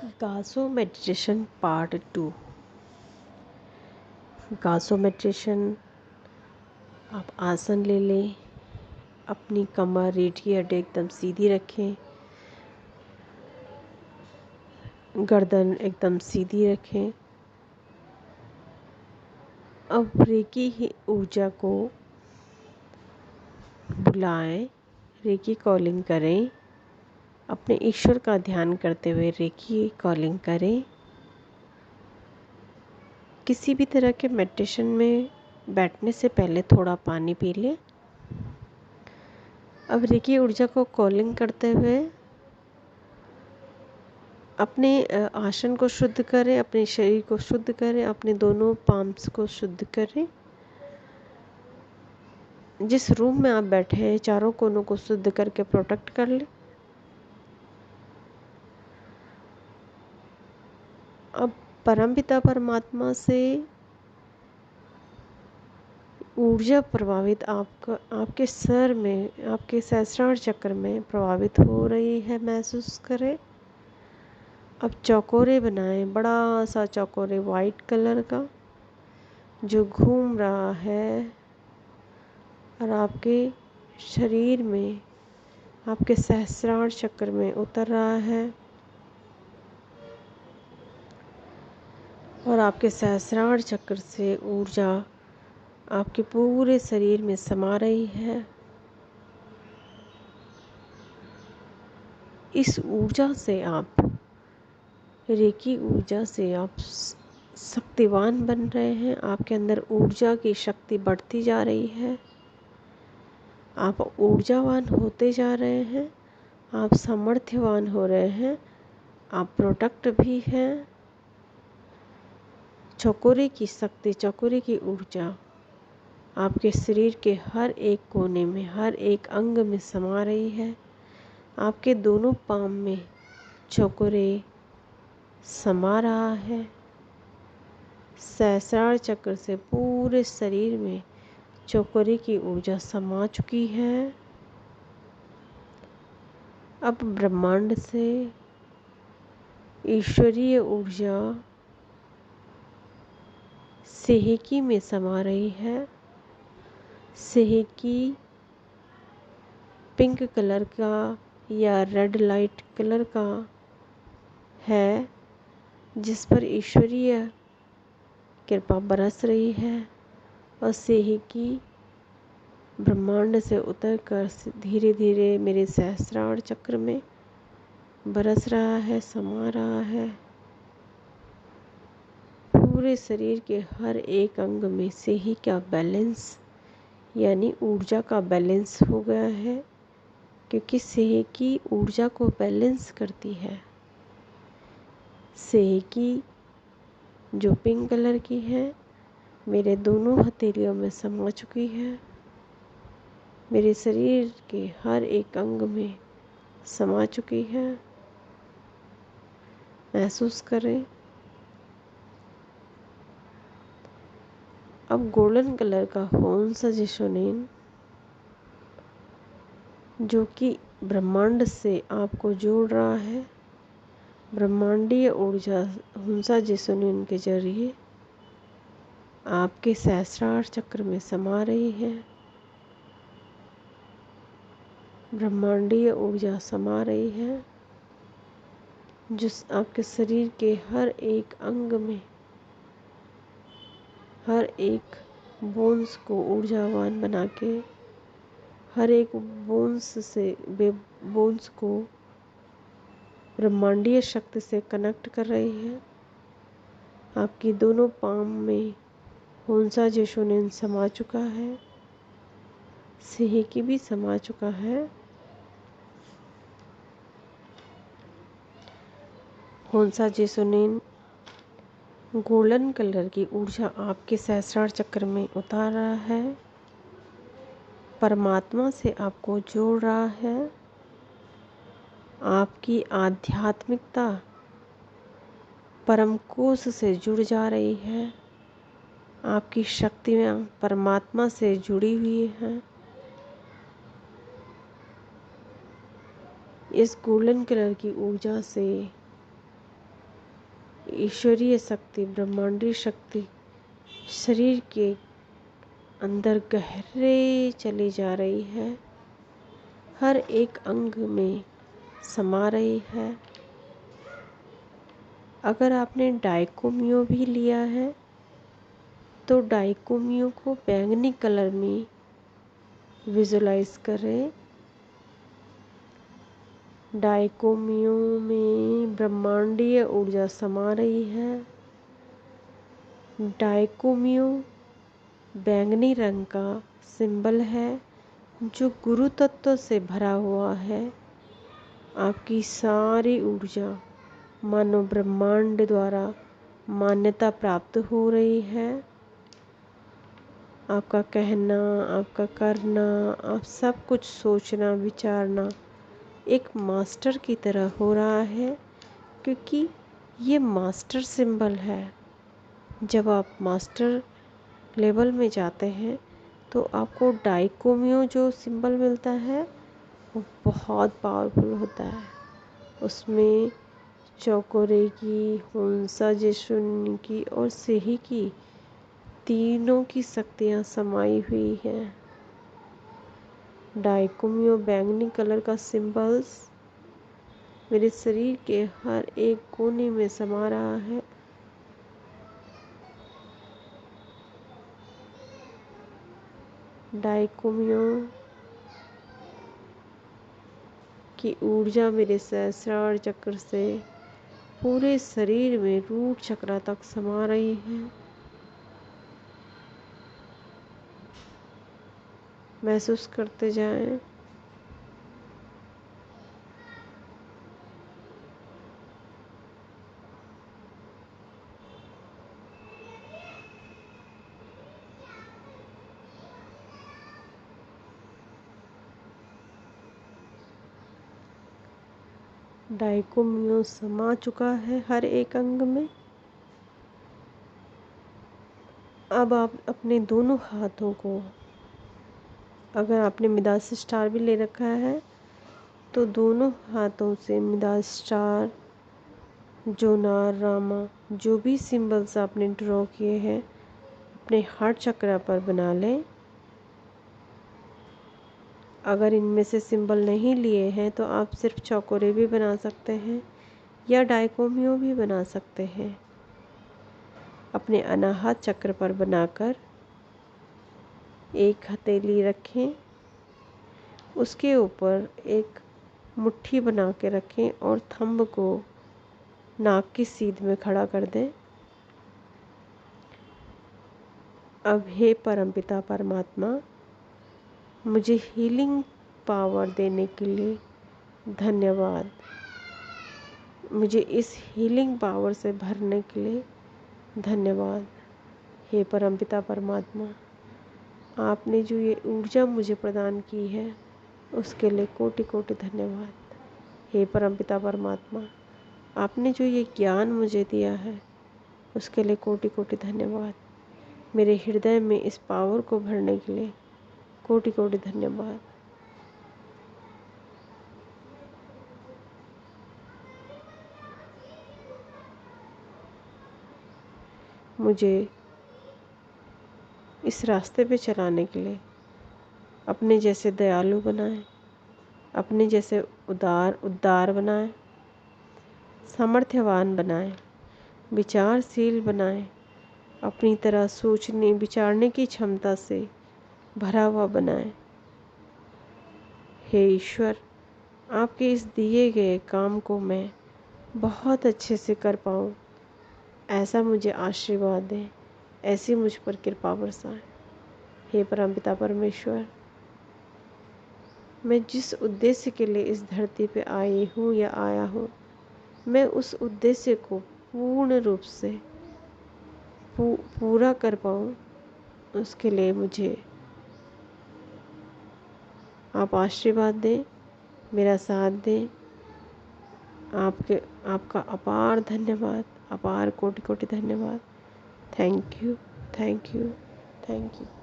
गासो meditation part 2। गासो meditation. आप आसन ले लें, अपनी कमर रीढ़ की हड्डी एकदम सीधी रखें, गर्दन एकदम सीधी रखें। अब रेकी ही ऊर्जा को बुलाएं, रेकी कॉलिंग करें। अपने ईश्वर का ध्यान करते हुए रेकी कॉलिंग करें। किसी भी तरह के मेडिटेशन में बैठने से पहले थोड़ा पानी पी लें। अब रेकी ऊर्जा को कॉलिंग करते हुए अपने आसन को शुद्ध करें, अपने शरीर को शुद्ध करें, अपने दोनों पाम्स को शुद्ध करें। जिस रूम में आप बैठे हैं चारों कोनों को शुद्ध करके प्रोटेक्ट कर लें। अब परमपिता परमात्मा से ऊर्जा प्रभावित आपके सर में, आपके सहस्त्रार चक्र में प्रभावित हो रही है, महसूस करें। अब चौकोरे बनाएं, बड़ा सा चौकोरे वाइट कलर का जो घूम रहा है और आपके शरीर में, आपके सहस्त्रार चक्र में उतर रहा है और आपके सहस्त्रार चक्र से ऊर्जा आपके पूरे शरीर में समा रही है। इस ऊर्जा से आप, रेकी ऊर्जा से आप शक्तिवान बन रहे हैं। आपके अंदर ऊर्जा की शक्ति बढ़ती जा रही है। आप ऊर्जावान होते जा रहे हैं, आप सामर्थ्यवान हो रहे हैं, आप प्रोटेक्ट भी हैं। चौकोरे की शक्ति, चौकोरे की ऊर्जा आपके शरीर के हर एक कोने में, हर एक अंग में समा रही है। आपके दोनों पाम में चौकोरे समा रहा है। सहस्रार चक्र से पूरे शरीर में चौकोरे की ऊर्जा समा चुकी है। अब ब्रह्मांड से ईश्वरीय ऊर्जा सेहकी में समा रही है। सेहकी पिंक कलर का या रेड लाइट कलर का है, जिस पर ईश्वरीय कृपा बरस रही है और सेहकी ब्रह्मांड से उतरकर धीरे धीरे मेरे सहस्त्रार चक्र में बरस रहा है, समा रहा है। पूरे शरीर के हर एक अंग में सेही का बैलेंस यानी ऊर्जा का बैलेंस हो गया है, क्योंकि सेहकी ऊर्जा को बैलेंस करती है। सेहकी जो पिंक कलर की है मेरे दोनों हथेलियों में समा चुकी है, मेरे शरीर के हर एक अंग में समा चुकी है। महसूस करें। अब गोल्डन कलर का होम सजेशनिन जो कि ब्रह्मांड से आपको जोड़ रहा है, ब्रह्मांडीय ऊर्जा हुंसा जिसुनिन के जरिए आपके सहस्रार चक्र में समा रही है। ब्रह्मांडीय ऊर्जा समा रही है जो आपके शरीर के हर एक अंग में, हर एक बोन्स को ऊर्जावान बना के, हर एक बोन्स को ब्रह्मांडीय शक्ति से कनेक्ट कर रही है। आपकी दोनों पाम में होंसा जेशोनिन समा चुका है, सेहकी भी समा चुका है। होंसा जेशोनिन गोल्डन कलर की ऊर्जा आपके सहस्रार चक्र में उतार रहा है, परमात्मा से आपको जोड़ रहा है। आपकी आध्यात्मिकता परम कोश से जुड़ जा रही है, आपकी शक्तियाँ परमात्मा से जुड़ी हुई हैं। इस गोल्डन कलर की ऊर्जा से ईश्वरीय शक्ति, ब्रह्मांडीय शक्ति शरीर के अंदर गहरे चली जा रही है, हर एक अंग में समा रही है। अगर आपने डाइकोमियो भी लिया है तो डाइकोमियो को बैंगनी कलर में विजुलाइज करें। डाइकोमियो में ब्रह्मांडीय ऊर्जा समा रही है। डाइकोमियो बैंगनी रंग का सिंबल है जो गुरु तत्व से भरा हुआ है। आपकी सारी ऊर्जा मानो ब्रह्मांड द्वारा मान्यता प्राप्त हो रही है। आपका कहना, आपका करना, आप सब कुछ सोचना विचारना एक मास्टर की तरह हो रहा है, क्योंकि ये मास्टर सिंबल है। जब आप मास्टर लेवल में जाते हैं तो आपको डाइकोमियो जो सिंबल मिलता है वो बहुत पावरफुल होता है। उसमें चौकोरे की, हुंसा जशुन की और सेही की तीनों की शक्तियाँ समाई हुई हैं। डाइकोमियो बैंगनी कलर का सिंबल्स मेरे शरीर के हर एक कोने में समा रहा है। डाइकोमियो की ऊर्जा मेरे सहस्रार चक्र से पूरे शरीर में रूट चक्र तक समा रही है। महसूस करते जाएं। डाइकोमियो समा चुका है हर एक अंग में। अब आप अपने दोनों हाथों को, अगर आपने मिदास स्टार भी ले रखा है तो दोनों हाथों से मिदास स्टार, जोनार, रामा, जो भी सिंबल्स आपने ड्रॉ किए हैं अपने हार्ट चक्र पर बना लें। अगर इनमें से सिंबल नहीं लिए हैं तो आप सिर्फ चौकोरे भी बना सकते हैं या डाइकोमियो भी बना सकते हैं। अपने अनाहत चक्र पर बनाकर एक हथेली रखें, उसके ऊपर एक मुट्ठी बना के रखें और थंब को नाक की सीध में खड़ा कर दें। अब हे परमपिता परमात्मा, मुझे हीलिंग पावर देने के लिए धन्यवाद। मुझे इस हीलिंग पावर से भरने के लिए धन्यवाद। हे परमपिता परमात्मा, आपने जो ये ऊर्जा मुझे प्रदान की है उसके लिए कोटि कोटि धन्यवाद। हे परमपिता परमात्मा, आपने जो ये ज्ञान मुझे दिया है उसके लिए कोटि कोटि धन्यवाद। मेरे हृदय में इस पावर को भरने के लिए कोटि कोटि धन्यवाद। मुझे इस रास्ते पे चलाने के लिए अपने जैसे दयालु बनाएं, अपने जैसे उदार बनाएं, सामर्थ्यवान बनाएं, विचारशील बनाएं, अपनी तरह सोचने विचारने की क्षमता से भरा हुआ बनाएं। हे ईश्वर, आपके इस दिए गए काम को मैं बहुत अच्छे से कर पाऊँ, ऐसा मुझे आशीर्वाद दें, ऐसी मुझ पर कृपा बरसाएं। हे परमपिता परमेश्वर, मैं जिस उद्देश्य के लिए इस धरती पे आई हूँ या आया हूँ, मैं उस उद्देश्य को पूर्ण रूप से पूरा कर पाऊँ, उसके लिए मुझे आप आशीर्वाद दें, मेरा साथ दें। आपका अपार धन्यवाद, अपार कोटि कोटि धन्यवाद। Thank you, thank you, thank you.